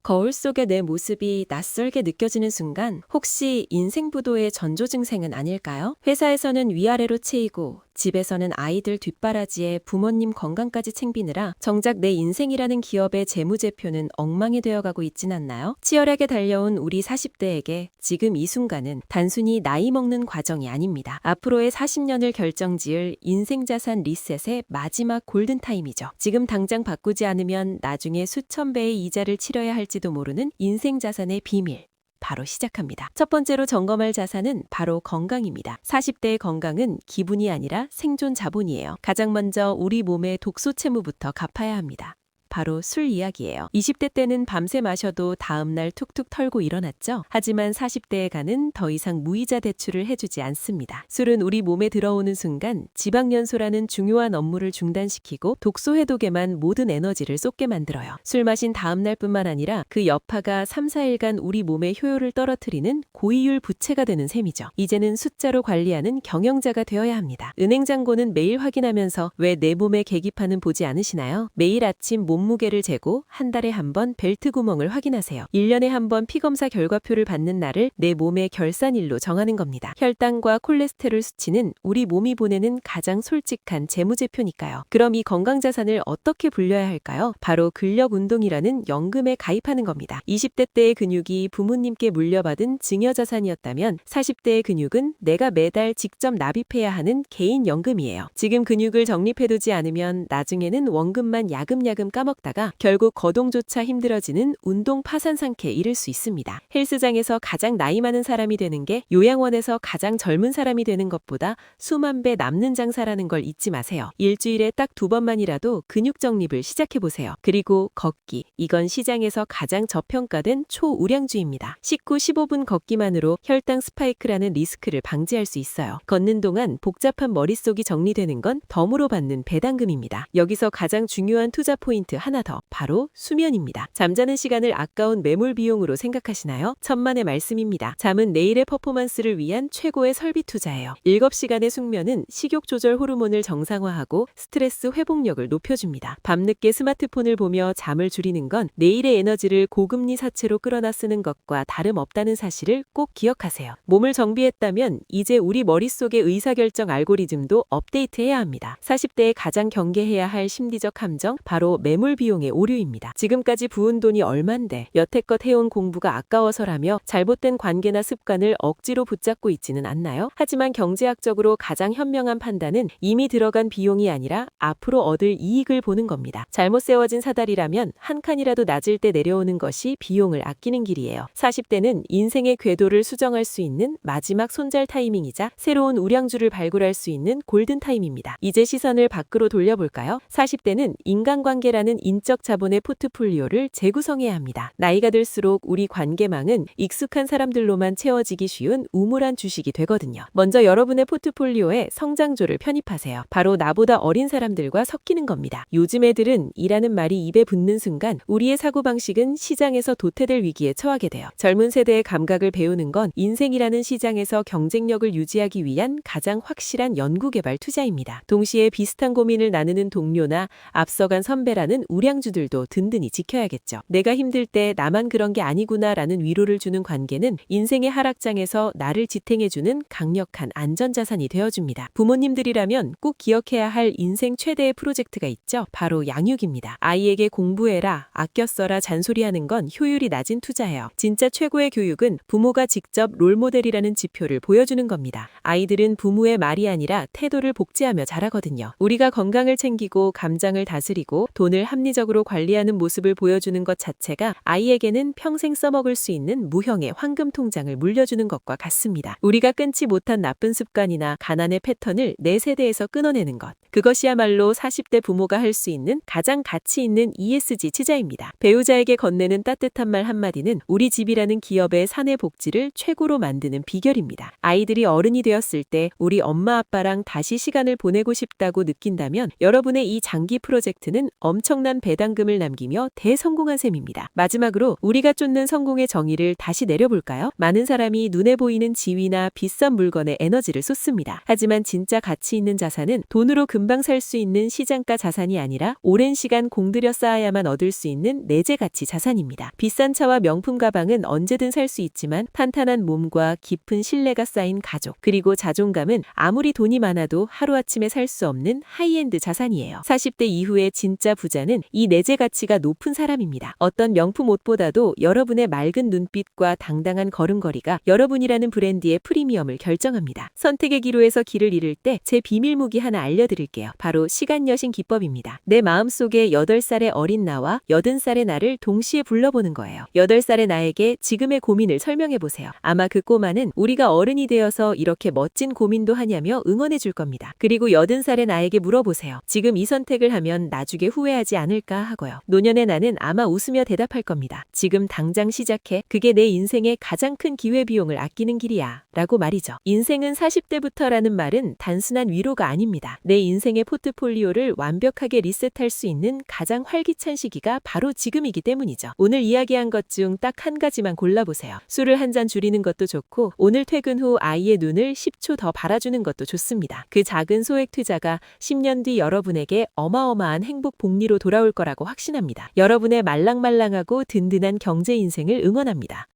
거울 속의 내 모습이 낯설게 느껴지는 순간 혹시 인생부도의 전조 증세는 아닐까요? 회사에서는 위아래로 채이고 집에서는 아이들 뒷바라지에 부모님 건강까지 챙기느라 정작 내 인생이라는 기업의 재무제표는 엉망이 되어가고 있진 않나요? 치열하게 달려온 우리 40대에게 지금 이 순간은 단순히 나이 먹는 과정이 아닙니다. 앞으로의 40년을 결정지을 인생자산 리셋의 마지막 골든타임이죠. 지금 당장 바꾸지 않으면 나중에 수천 배의 이자를 치러야 할지도 모르는 인생자산의 비밀. 바로 시작합니다. 첫 번째로 점검할 자산은 바로 건강입니다. 40대의 건강은 기분이 아니라 생존 자본이에요. 가장 먼저 우리 몸의 독소 채무부터 갚아야 합니다. 바로 술 이야기예요. 20대 때는 밤새 마셔도 다음날 툭툭 털고 일어났죠. 하지만 40대에 가는 더 이상 무이자 대출을 해주지 않습니다. 술은 우리 몸에 들어오는 순간 지방연소라는 중요한 업무를 중단시키고 독소 해독에만 모든 에너지를 쏟게 만들어요. 술 마신 다음날뿐만 아니라 그 여파가 3, 4일간 우리 몸의 효율을 떨어뜨리는 고이율 부채가 되는 셈이죠. 이제는 숫자로 관리하는 경영자가 되어야 합니다. 은행 잔고는 매일 확인하면서 왜 내 몸의 계기판은 보지 않으시나요? 매일 아침 몸무게를 재고 한 달에 한 번 벨트 구멍을 확인하세요. 1년에 한 번 피검사 결과표를 받는 날을 내 몸의 결산일로 정하는 겁니다. 혈당과 콜레스테롤 수치는 우리 몸이 보내는 가장 솔직한 재무제표니까요. 그럼 이 건강자산을 어떻게 불려야 할까요? 바로 근력운동이라는 연금에 가입하는 겁니다. 20대 때의 근육이 부모님께 물려받은 증여자산이었다면 40대의 근육은 내가 매달 직접 납입해야 하는 개인연금이에요. 지금 근육을 적립해두지 않으면 나중에는 원금만 야금야금 까먹다가 결국 거동조차 힘들어지는 운동 파산 상태에 이를 수 있습니다. 헬스장에서 가장 나이 많은 사람이 되는 게 요양원에서 가장 젊은 사람이 되는 것보다 수만 배 남는 장사라는 걸 잊지 마세요. 일주일에 딱 2번만이라도 근육 정립을 시작해보세요. 그리고 걷기. 이건 시장에서 가장 저평가된 초우량주입니다. 15분 걷기만으로 혈당 스파이크라는 리스크를 방지할 수 있어요. 걷는 동안 복잡한 머릿속이 정리되는 건 덤으로 받는 배당금입니다. 여기서 가장 중요한 투자 포인트 하나 더, 바로 수면입니다. 잠자는 시간을 아까운 매몰 비용으로 생각하시나요? 천만의 말씀입니다. 잠은 내일의 퍼포먼스를 위한 최고의 설비 투자예요. 7시간의 숙면은 식욕 조절 호르몬을 정상화하고 스트레스 회복력을 높여줍니다. 밤늦게 스마트폰을 보며 잠을 줄이는 건 내일의 에너지를 고금리 사채로 끌어다 쓰는 것과 다름없다는 사실을 꼭 기억하세요. 몸을 정비했다면 이제 우리 머릿속의 의사결정 알고리즘도 업데이트해야 합니다. 40대에 가장 경계해야 할 심리적 함정, 바로 매몰 비용의 오류입니다. 지금까지 부은 돈이 얼만데 여태껏 해온 공부가 아까워서라며 잘못된 관계나 습관을 억지로 붙잡고 있지는 않나요? 하지만 경제학적으로 가장 현명한 판단은 이미 들어간 비용이 아니라 앞으로 얻을 이익을 보는 겁니다. 잘못 세워진 사다리라면 한 칸이라도 낮을 때 내려오는 것이 비용을 아끼는 길이에요. 40대는 인생의 궤도를 수정할 수 있는 마지막 손절 타이밍이자 새로운 우량주를 발굴할 수 있는 골든타임입니다. 이제 시선을 밖으로 돌려볼까요? 40대는 인간관계라는 인적 자본의 포트폴리오를 재구성해야 합니다. 나이가 들수록 우리 관계망은 익숙한 사람들로만 채워지기 쉬운 우물한 주식이 되거든요. 먼저 여러분의 포트폴리오에 성장조를 편입하세요. 바로 나보다 어린 사람들과 섞이는 겁니다. 요즘 애들은 이라는 말이 입에 붙는 순간 우리의 사고방식은 시장에서 도태될 위기에 처하게 돼요. 젊은 세대의 감각을 배우는 건 인생이라는 시장에서 경쟁력을 유지하기 위한 가장 확실한 연구개발 투자입니다. 동시에 비슷한 고민을 나누는 동료나 앞서간 선배라는 우량주들도 든든히 지켜야겠죠. 내가 힘들 때 나만 그런 게 아니구나라는 위로를 주는 관계는 인생의 하락장에서 나를 지탱해주는 강력한 안전자산이 되어줍니다. 부모님들이라면 꼭 기억해야 할 인생 최대의 프로젝트가 있죠. 바로 양육입니다. 아이에게 공부해라, 아껴 써라 잔소리하는 건 효율이 낮은 투자예요. 진짜 최고의 교육은 부모가 직접 롤모델이라는 지표를 보여주는 겁니다. 아이들은 부모의 말이 아니라 태도를 복제하며 자라거든요. 우리가 건강을 챙기고 감정을 다스리고 돈을 합리적으로 관리하는 모습을 보여주는 것 자체가 아이에게는 평생 써먹을 수 있는 무형의 황금 통장을 물려주는 것과 같습니다. 우리가 끊지 못한 나쁜 습관이나 가난의 패턴을 내 세대에서 끊어내는 것. 그것이야말로 40대 부모가 할 수 있는 가장 가치 있는 ESG 투자입니다. 배우자에게 건네는 따뜻한 말 한마디는 우리 집이라는 기업의 사내 복지를 최고로 만드는 비결입니다. 아이들이 어른이 되었을 때 우리 엄마 아빠랑 다시 시간을 보내고 싶다고 느낀다면 여러분의 이 장기 프로젝트는 엄청난 배당금을 남기며 대성공한 셈입니다. 마지막으로 우리가 쫓는 성공의 정의를 다시 내려볼까요? 많은 사람이 눈에 보이는 지위나 비싼 물건에 에너지를 쏟습니다. 하지만 진짜 가치 있는 자산은 돈으로 금 금방 살 수 있는 시장가 자산이 아니라 오랜 시간 공들여 쌓아야만 얻을 수 있는 내재 가치 자산입니다. 비싼 차와 명품 가방은 언제든 살 수 있지만 탄탄한 몸과 깊은 신뢰가 쌓인 가족, 그리고 자존감은 아무리 돈이 많아도 하루아침에 살 수 없는 하이엔드 자산이에요. 40대 이후의 진짜 부자는 이 내재 가치가 높은 사람입니다. 어떤 명품 옷보다도 여러분의 맑은 눈빛과 당당한 걸음걸이가 여러분이라는 브랜드의 프리미엄을 결정합니다. 선택의 기로에서 길을 잃을 때 제 비밀 무기 하나 알려드릴게요. 바로 시간 여신 기법입니다. 내 마음속에 8살의 어린 나와 80살의 나를 동시에 불러보는 거예요. 8살의 나에게 지금의 고민을 설명해보세요. 아마 그 꼬마는 우리가 어른이 되어서 이렇게 멋진 고민도 하냐며 응원해 줄 겁니다. 그리고 80살의 나에게 물어보세요. 지금 이 선택을 하면 나중에 후회하지 않을까 하고요. 노년의 나는 아마 웃으며 대답할 겁니다. 지금 당장 시작해. 그게 내 인생의 가장 큰 기회비용을 아끼는 길이야. 라고 말이죠. 인생은 40대부터라는 말은 단순한 위로가 아닙니다. 내 인생의 포트폴리오를 완벽하게 리셋할 수 있는 가장 활기찬 시기가 바로 지금이기 때문이죠. 오늘 이야기한 것 중 딱 한 가지만 골라보세요. 술을 한 잔 줄이는 것도 좋고 오늘 퇴근 후 아이의 눈을 10초 더 바라주는 것도 좋습니다. 그 작은 소액 투자가 10년 뒤 여러분에게 어마어마한 행복 복리로 돌아올 거라고 확신합니다. 여러분의 말랑말랑하고 든든한 경제 인생을 응원합니다.